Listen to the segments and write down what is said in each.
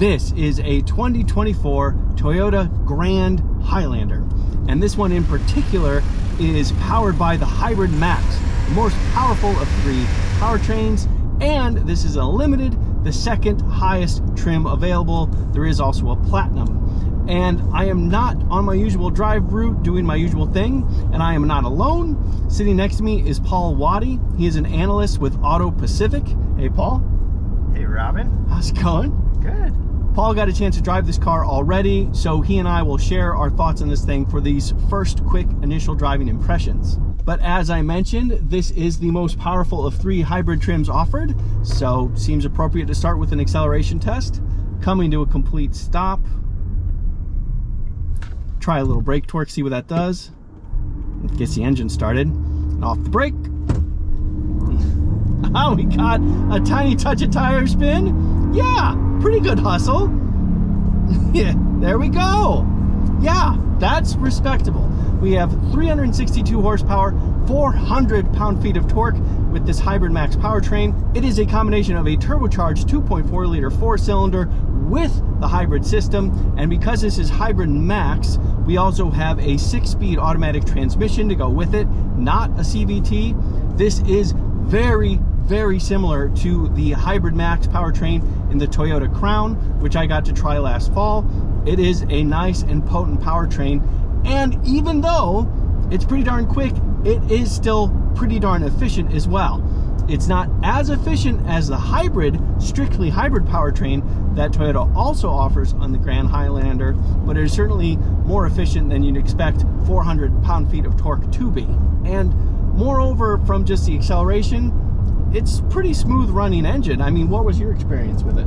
This is a 2024 Toyota Grand Highlander, and this one in particular is powered by the Hybrid Max, the most powerful of 3 powertrains, and this is a limited, the second highest trim available. There is also a Platinum. And I am not on my usual drive route doing my usual thing, and I am not alone. Sitting next to me is Paul Waddy. He is an analyst with Auto Pacific. Hey, Paul. Hey, Robin. How's it going? Good. Paul got a chance to drive this car already, so he and I will share our thoughts on this thing for these first quick initial driving impressions. But as I mentioned, this is the most powerful of 3 hybrid trims offered, so seems appropriate to start with an acceleration test. Coming to a complete stop. Try a little brake torque, see what that does. Gets the engine started. And off the brake. Oh, we got a tiny touch of tire spin. Yeah, pretty good hustle. Yeah, there we go. Yeah, that's respectable. We have 362 horsepower, 400 pound-feet of torque with this Hybrid Max powertrain. It is a combination of a turbocharged 2.4 liter 4-cylinder with the hybrid system, and because this is Hybrid Max, we also have a 6-speed automatic transmission to go with it, not a CVT. This is very similar to the Hybrid Max powertrain in the Toyota Crown, which I got to try last fall. It is a nice and potent powertrain, and even though it's pretty darn quick, it is still pretty darn efficient as well. It's not as efficient as the hybrid, strictly hybrid powertrain that Toyota also offers on the Grand Highlander, but it is certainly more efficient than you'd expect 400 pound-feet of torque to be. And moreover, from just the acceleration, it's pretty smooth running engine. I mean, what was your experience with it?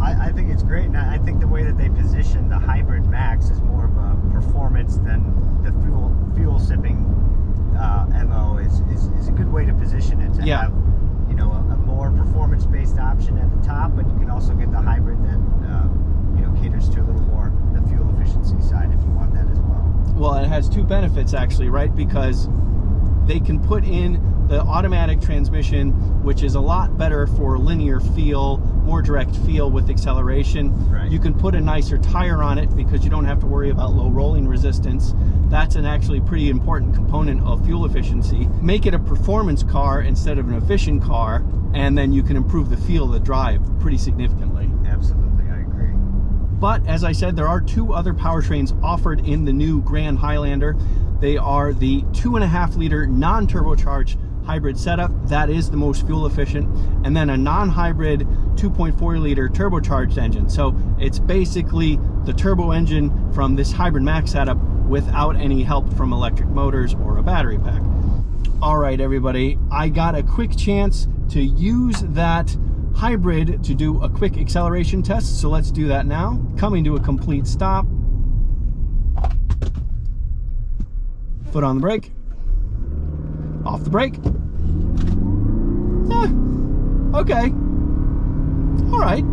I think it's great, and I think the way that they position the Hybrid Max is more of a performance than the fuel sipping MO is a good way to position it, to have, you know, a more performance-based option at the top, but you can also get the hybrid that you know, caters to a little more the fuel efficiency side if you want that as well. Well, it has 2 benefits actually, right? Because they can put in the automatic transmission, which is a lot better for linear feel, more direct feel with acceleration. Right. You can put a nicer tire on it because you don't have to worry about low rolling resistance. That's an actually pretty important component of fuel efficiency. Make it a performance car instead of an efficient car, and then you can improve the feel of the drive pretty significantly. Absolutely, I agree. But as I said, there are 2 other powertrains offered in the new Grand Highlander. They are the 2.5 liter non-turbocharged hybrid setup, that is the most fuel efficient, and then a non-hybrid 2.4 liter turbocharged engine. So it's basically the turbo engine from this Hybrid Max setup without any help from electric motors or a battery pack. All right, everybody, I got a quick chance to use that hybrid to do a quick acceleration test, so let's do that now. Coming to a complete stop. Foot on the brake. Off the brake. Okay. All right.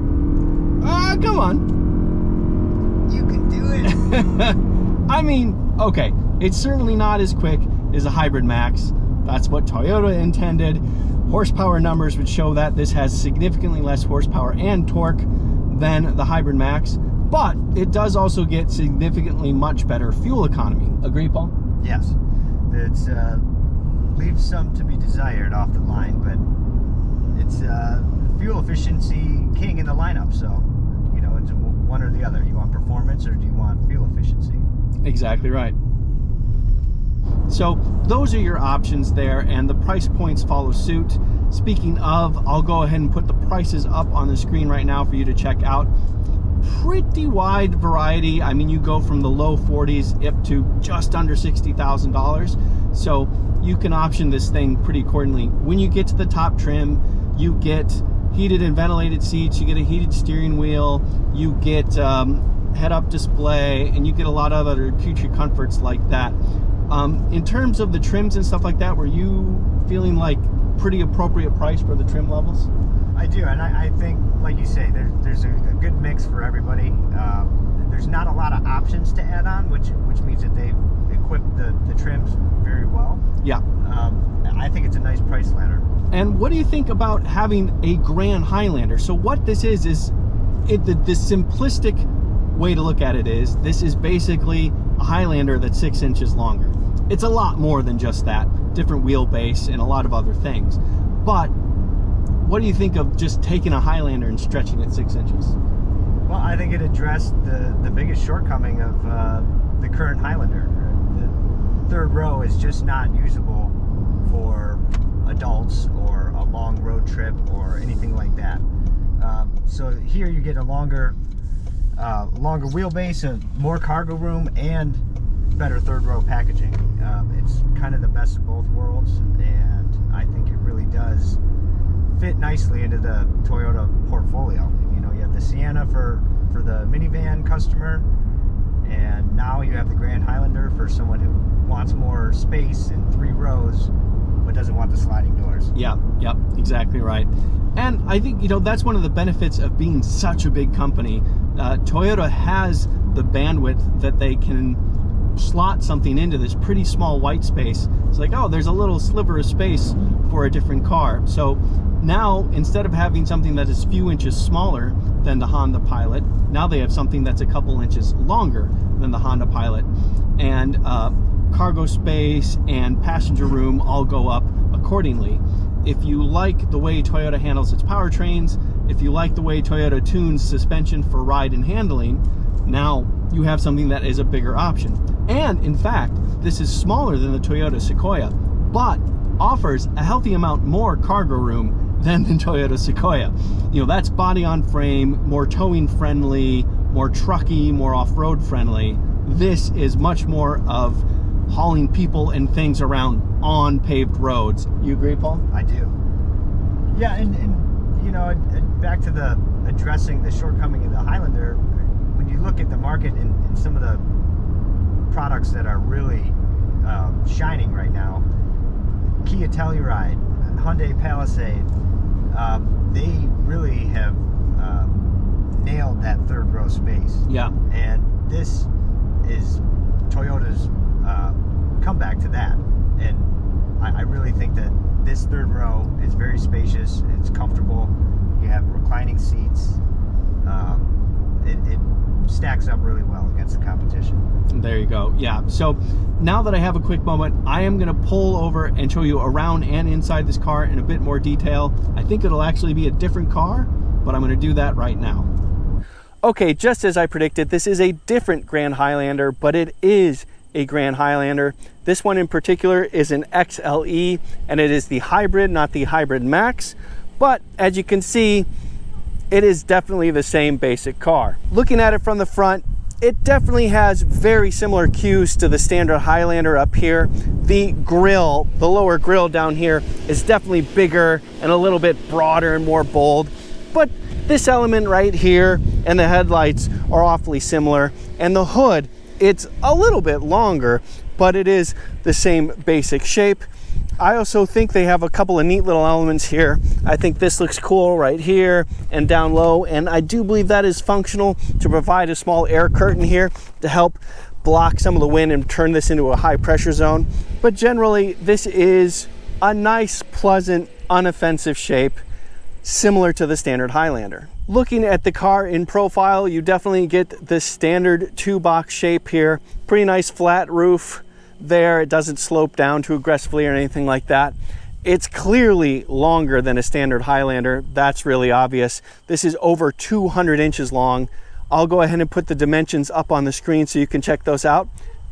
Come on. You can do it. I mean, okay, it's certainly not as quick as a Hybrid Max. That's what Toyota intended. Horsepower numbers would show that this has significantly less horsepower and torque than the Hybrid Max, but it does also get significantly much better fuel economy. Agree, Paul? Yes. It's leaves some to be desired off the line, but it's fuel efficiency king in the lineup, so you know, it's one or the other. You want performance or do you want fuel efficiency? Exactly right. So those are your options there, and the price points follow suit. Speaking of, I'll go ahead and put the prices up on the screen right now for you to check out. Pretty wide variety. I mean, you go from the low 40s up to just under $60,000. So you can option this thing pretty accordingly. When you get to the top trim, you get heated and ventilated seats, you get a heated steering wheel, you get head-up display, and you get a lot of other future comforts like that. In terms of the trims and stuff like that, were you feeling like pretty appropriate price for the trim levels? I do, and I think, like you say, there's a good mix for everybody. There's not a lot of options to add on, which means that they've equipped the trims very well. Yeah. I think it's a nice price ladder. And what do you think about having a Grand Highlander? So what this is the simplistic way to look at it is, this is basically a Highlander that's 6 inches longer. It's a lot more than just that, different wheelbase and a lot of other things. But what do you think of just taking a Highlander and stretching it 6 inches? Well, I think it addressed the biggest shortcoming of the current Highlander. The third row is just not usable for adults or a long road trip or anything like that. So here you get a longer wheelbase, more cargo room, and better third row packaging. It's kind of the best of both worlds, and I think it really does fit nicely into the Toyota portfolio. You know, you have the Sienna for the minivan customer, and now you have the Grand Highlander for someone who wants more space in 3 rows but doesn't want the sliding doors. Yeah, yep, exactly right. And I think, you know, that's one of the benefits of being such a big company. Toyota has the bandwidth that they can slot something into this pretty small white space. It's like, oh, there's a little sliver of space for a different car. So now, instead of having something that is a few inches smaller than the Honda Pilot, now they have something that's a couple inches longer than the Honda Pilot. And cargo space and passenger room all go up accordingly. If you like the way Toyota handles its powertrains, if you like the way Toyota tunes suspension for ride and handling, now you have something that is a bigger option. And in fact, this is smaller than the Toyota Sequoia, but offers a healthy amount more cargo room than the Toyota Sequoia. You know, that's body on frame, more towing friendly, more trucky, more off-road friendly. This is much more of hauling people and things around on paved roads. You agree, Paul? I do. Yeah, and you know, back to the addressing the shortcoming of the Highlander, when you look at the market and some of the products that are really shining right now, Kia Telluride, Hyundai Palisade, they really have nailed that third row space. Yeah. And this is Toyota's comeback to that. And I really think that this third row is very spacious. It's comfortable. You have reclining seats. It stacks up really well against the competition. There you go. Yeah. So now that I have a quick moment, I am going to pull over and show you around and inside this car in a bit more detail. I think it'll actually be a different car, but I'm going to do that right now. Okay, just as I predicted, this is a different Grand Highlander, but it is a Grand Highlander. This one in particular is an XLE, and it is the hybrid, not the Hybrid Max. But as you can see, it is definitely the same basic car. Looking at it from the front, it definitely has very similar cues to the standard Highlander up here. The grille, the lower grille down here, is definitely bigger and a little bit broader and more bold. But this element right here and the headlights are awfully similar. And the hood, it's a little bit longer, but it is the same basic shape. I also think they have a couple of neat little elements here. I think this looks cool right here and down low, and I do believe that is functional to provide a small air curtain here to help block some of the wind and turn this into a high pressure zone. But generally, this is a nice, pleasant, unoffensive shape, similar to the standard Highlander. Looking at the car in profile, you definitely get the standard 2-box shape here. Pretty nice flat roof there. It doesn't slope down too aggressively or anything like that. It's clearly longer than a standard Highlander. That's really obvious. This is over 200 inches long. I'll go ahead and put the dimensions up on the screen so you can check those out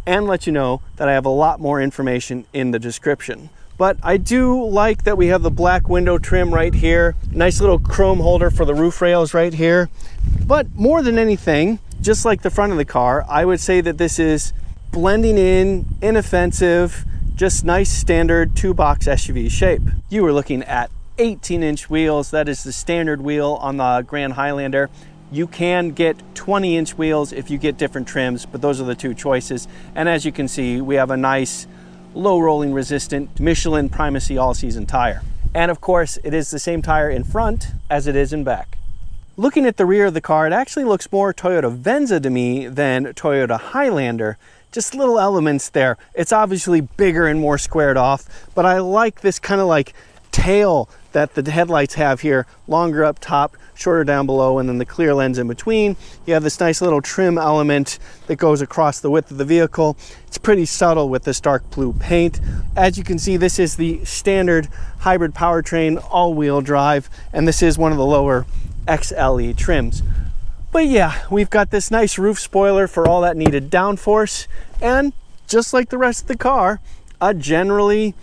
and let you know that I have a lot more information in the description. But I do like that we have the black window trim right here. Nice little chrome holder for the roof rails right here. But more than anything, just like the front of the car, I would say that this is blending in, inoffensive, just nice standard 2-box SUV shape. You were looking at 18-inch wheels. That is the standard wheel on the Grand Highlander. You can get 20-inch wheels if you get different trims, but those are the two choices. And as you can see, we have a nice low rolling resistant Michelin Primacy all-season tire. And of course, it is the same tire in front as it is in back. Looking at the rear of the car, it actually looks more Toyota Venza to me than Toyota Highlander. Just little elements there. It's obviously bigger and more squared off, but I like this kind of like tail that the headlights have here, longer up top, shorter down below, and then the clear lens in between. You have this nice little trim element that goes across the width of the vehicle. It's pretty subtle with this dark blue paint. As you can see, this is the standard hybrid powertrain, all-wheel drive, and this is one of the lower XLE trims. But yeah, we've got this nice roof spoiler for all that needed downforce, and just like the rest of the car, a generally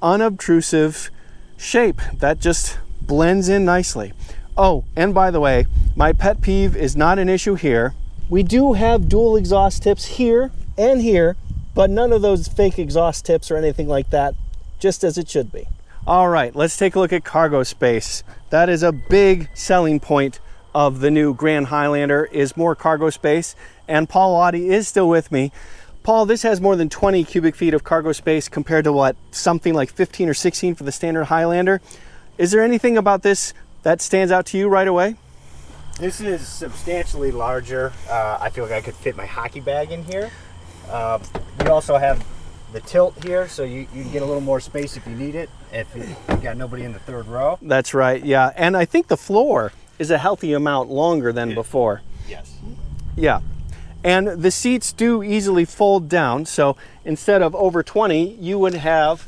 unobtrusive shape that just blends in nicely. Oh, and by the way, my pet peeve is not an issue here. We do have dual exhaust tips here and here, but none of those fake exhaust tips or anything like that, just as it should be. All right, let's take a look at cargo space. That is a big selling point of the new Grand Highlander, is more cargo space, and Paul Audi is still with me. Paul, this has more than 20 cubic feet of cargo space compared to what, something like 15 or 16 for the standard Highlander. Is there anything about this that stands out to you right away? This is substantially larger. I feel like I could fit my hockey bag in here. We also have the tilt here, so you can get a little more space if you need it, if you got nobody in the third row. That's right, yeah. And I think the floor is a healthy amount longer than before. Yes. Yeah. And the seats do easily fold down, so instead of over 20, you would have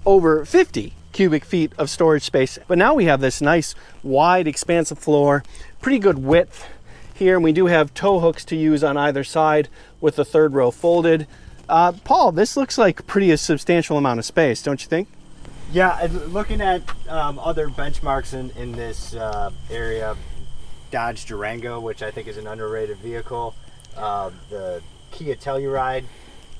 over 50 cubic feet of storage space. But now we have this nice, wide, expansive floor, pretty good width here, and we do have tow hooks to use on either side with the third row folded. Paul, this looks like a substantial amount of space, don't you think? Yeah, looking at other benchmarks in this area, Dodge Durango, which I think is an underrated vehicle, the Kia Telluride,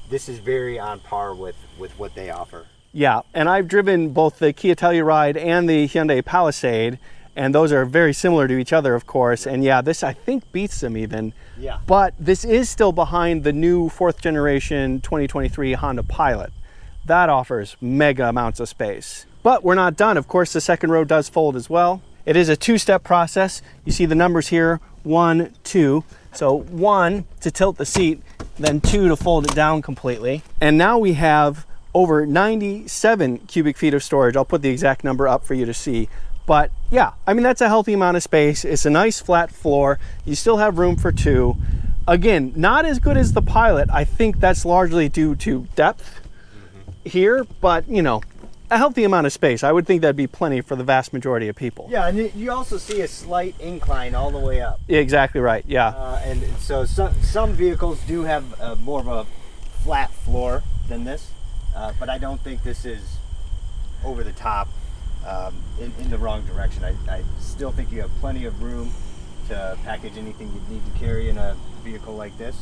this is very on par with what they offer. Yeah, and I've driven both the Kia Telluride and the Hyundai Palisade, and those are very similar to each other, of course. And yeah, this I think beats them even. Yeah. But this is still behind the new 4th generation 2023 Honda Pilot. That offers mega amounts of space. But we're not done. Of course, the second row does fold as well. It is a two-step process. You see the numbers here, 1, 2. So 1 to tilt the seat, then 2 to fold it down completely. And now we have over 97 cubic feet of storage. I'll put the exact number up for you to see. But yeah, I mean, that's a healthy amount of space. It's a nice flat floor. You still have room for 2. Again, not as good as the Pilot. I think that's largely due to depth here, but you know, a healthy amount of space. I would think that'd be plenty for the vast majority of people. Yeah, and you also see a slight incline all the way up. Yeah, exactly right, yeah. And so some vehicles do have more of a flat floor than this, but I don't think this is over the top in the wrong direction. I still think you have plenty of room to package anything you need to carry in a vehicle like this.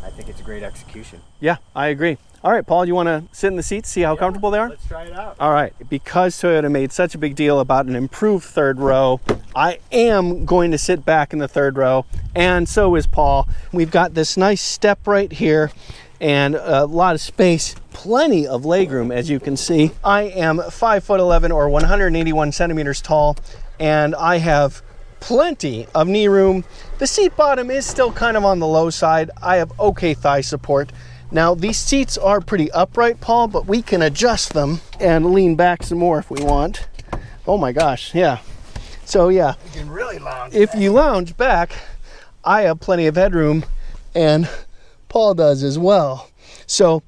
I think it's a great execution. Yeah, I agree. All right, Paul, you want to sit in the seats, see how comfortable they are? Let's try it out. All right, because Toyota made such a big deal about an improved third row, I am going to sit back in the third row, and so is Paul. We've got this nice step right here and a lot of space, plenty of legroom, as you can see. I am 5'11" or 181 centimeters tall, and I have plenty of knee room. The seat bottom is still kind of on the low side. I have okay thigh support. Now, these seats are pretty upright, Paul, but we can adjust them and lean back some more if we want. Oh my gosh, yeah. So yeah, you can really lounge if back. You lounge back, I have plenty of headroom, and Paul does as well. So,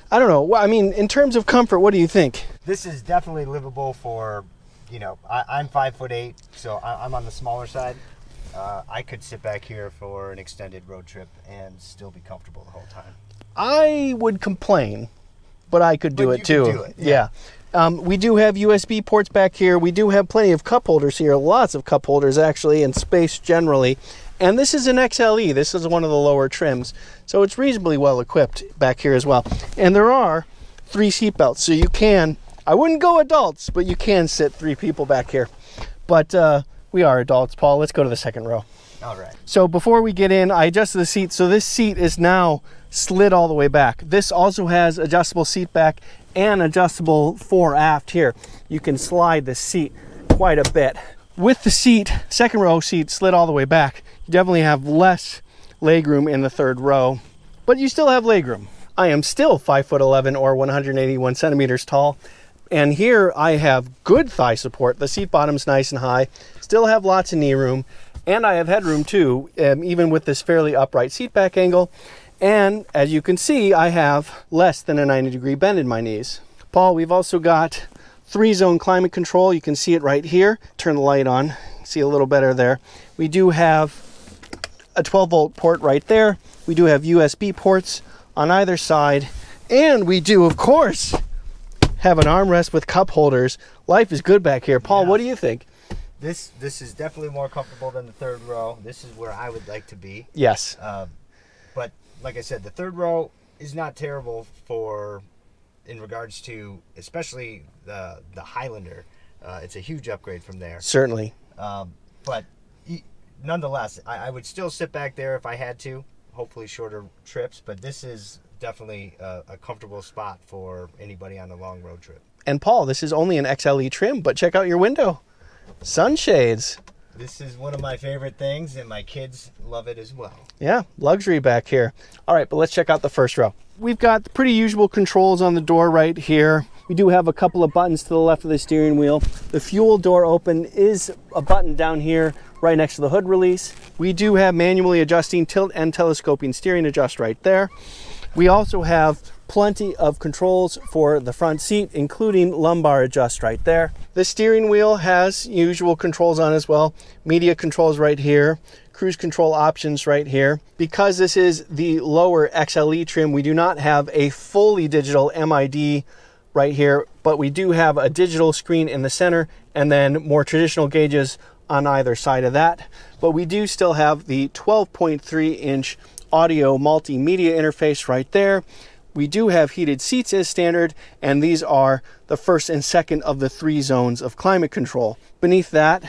I don't know. I mean, in terms of comfort, what do you think? This is definitely livable for, you know, I'm 5'8", so I'm on the smaller side. I could sit back here for an extended road trip and still be comfortable the whole time. I would complain, but I could do it too. Could do it, yeah. We do have USB ports back here. We do have plenty of cup holders here, lots of cup holders actually, and space generally. And this is an XLE. This is one of the lower trims, so it's reasonably well equipped back here as well. And there are 3 seat belts, so you can, I wouldn't go adults, but you can sit 3 people back here. But we are adults, Paul. Let's go to the second row. All right. So before we get in, I adjusted the seat. So this seat is now slid all the way back. This also has adjustable seat back and adjustable fore aft here. You can slide the seat quite a bit. With the seat, second row seat slid all the way back, you definitely have less legroom in the third row, but you still have legroom. I am still 5'11" or 181 centimeters tall. And here I have good thigh support. The seat bottom's nice and high. Still have lots of knee room. And I have headroom too, even with this fairly upright seat back angle. And as you can see, I have less than a 90-degree bend in my knees. Paul, we've also got 3-zone climate control. You can see it right here. Turn the light on. See a little better there. We do have a 12-volt port right there. We do have USB ports on either side. And we do, of course, have an armrest with cup holders. Life is good back here. Paul, what do you think? This is definitely more comfortable than the third row. This is where I would like to be. Yes. But like I said, the third row is not terrible in regards to, especially the Highlander. It's a huge upgrade from there. Certainly. But nonetheless, I would still sit back there if I had to. Hopefully shorter trips, but this is definitely a comfortable spot for anybody on a long road trip. And Paul, this is only an XLE trim, but check out your window. Sunshades. This is one of my favorite things, and my kids love it as well. Yeah, luxury back here. All right, but let's check out the first row. We've got the pretty usual controls on the door right here. We do have a couple of buttons to the left of the steering wheel. The fuel door open is a button down here right next to the hood release. We do have manually adjusting tilt and telescoping steering adjust right there. We also have plenty of controls for the front seat, including lumbar adjust right there. The steering wheel has usual controls on as well. Media controls right here. Cruise control options right here. Because this is the lower XLE trim, we do not have a fully digital MID right here, but we do have a digital screen in the center and then more traditional gauges on either side of that. But we do still have the 12.3-inch audio multimedia interface right there. We do have heated seats as standard, and these are the first and second of the 3 zones of climate control. Beneath that,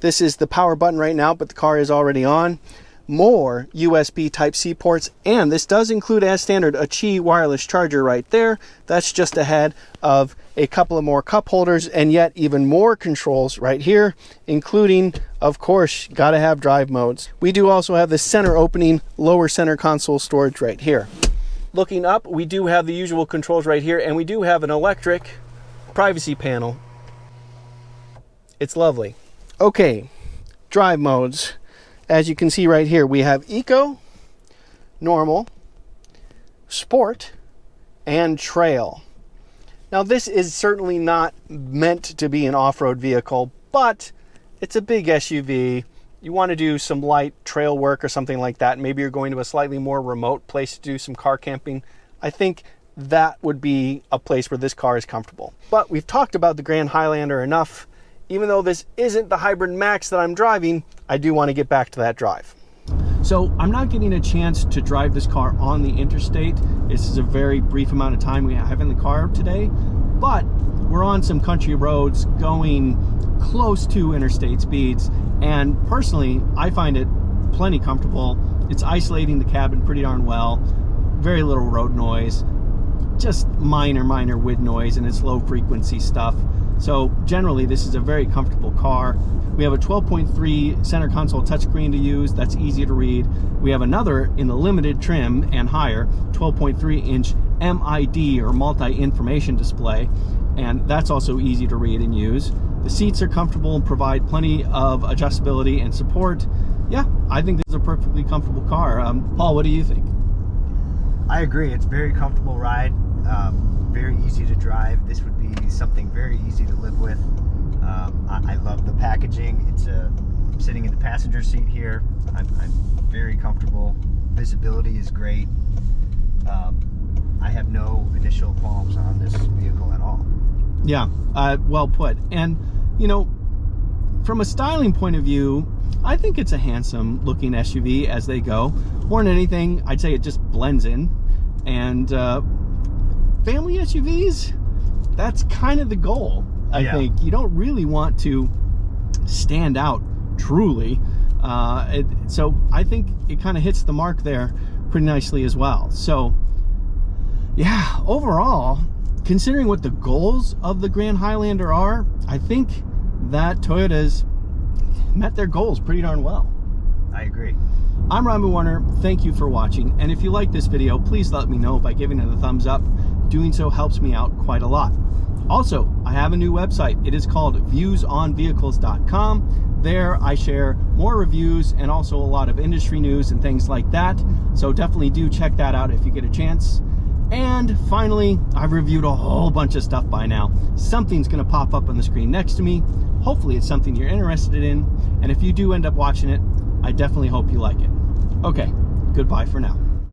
this is the power button right now, but the car is already on. More USB Type-C ports, and this does include as standard a Qi wireless charger right there. That's just ahead of a couple of more cup holders, and yet even more controls right here, including, of course, gotta have drive modes. We do also have the center opening lower center console storage right here. Looking up, we do have the usual controls right here, and we do have an electric privacy panel. It's lovely. Okay, drive modes. As you can see right here, we have Eco, Normal, Sport, and Trail. Now this is certainly not meant to be an off-road vehicle, but it's a big SUV. You want to do some light trail work or something like that. Maybe you're going to a slightly more remote place to do some car camping. I think that would be a place where this car is comfortable. But we've talked about the Grand Highlander enough. Even though this isn't the Hybrid Max that I'm driving, I do want to get back to that drive. So I'm not getting a chance to drive this car on the interstate. This is a very brief amount of time we have in the car today, but we're on some country roads going close to interstate speeds, and personally, I find it plenty comfortable. It's isolating the cabin pretty darn well, very little road noise, just minor wind noise, and it's low frequency stuff. So generally, this is a very comfortable car. We have a 12.3 center console touchscreen to use. That's easy to read. We have another in the limited trim and higher, 12.3-inch MID or multi-information display, and that's also easy to read and use. The seats are comfortable and provide plenty of adjustability and support. Yeah, I think this is a perfectly comfortable car. Paul, what do you think? I agree. It's a very comfortable ride. Very easy to drive. This would be something very easy to live with. I love the packaging. It's sitting in the passenger seat here. I'm very comfortable. Visibility is great. I have no initial qualms on this vehicle at all. Yeah, well put. And you know, from a styling point of view, I think it's a handsome looking SUV as they go. More than anything, I'd say it just blends in. And family SUVs, that's kind of the goal. I think you don't really want to stand out truly. So I think it kind of hits the mark there pretty nicely as well. So yeah, overall, considering what the goals of the Grand Highlander are, I think that Toyota's met their goals pretty darn well. I agree. I'm Ryan Warner. Thank you for watching. And if you like this video, please let me know by giving it a thumbs up. Doing so helps me out quite a lot. Also, I have a new website. It is called viewsonvehicles.com. There I share more reviews and also a lot of industry news and things like that. So definitely do check that out if you get a chance. And finally, I've reviewed a whole bunch of stuff by now. Something's gonna pop up on the screen next to me. Hopefully it's something you're interested in. And if you do end up watching it, I definitely hope you like it. Okay, goodbye for now.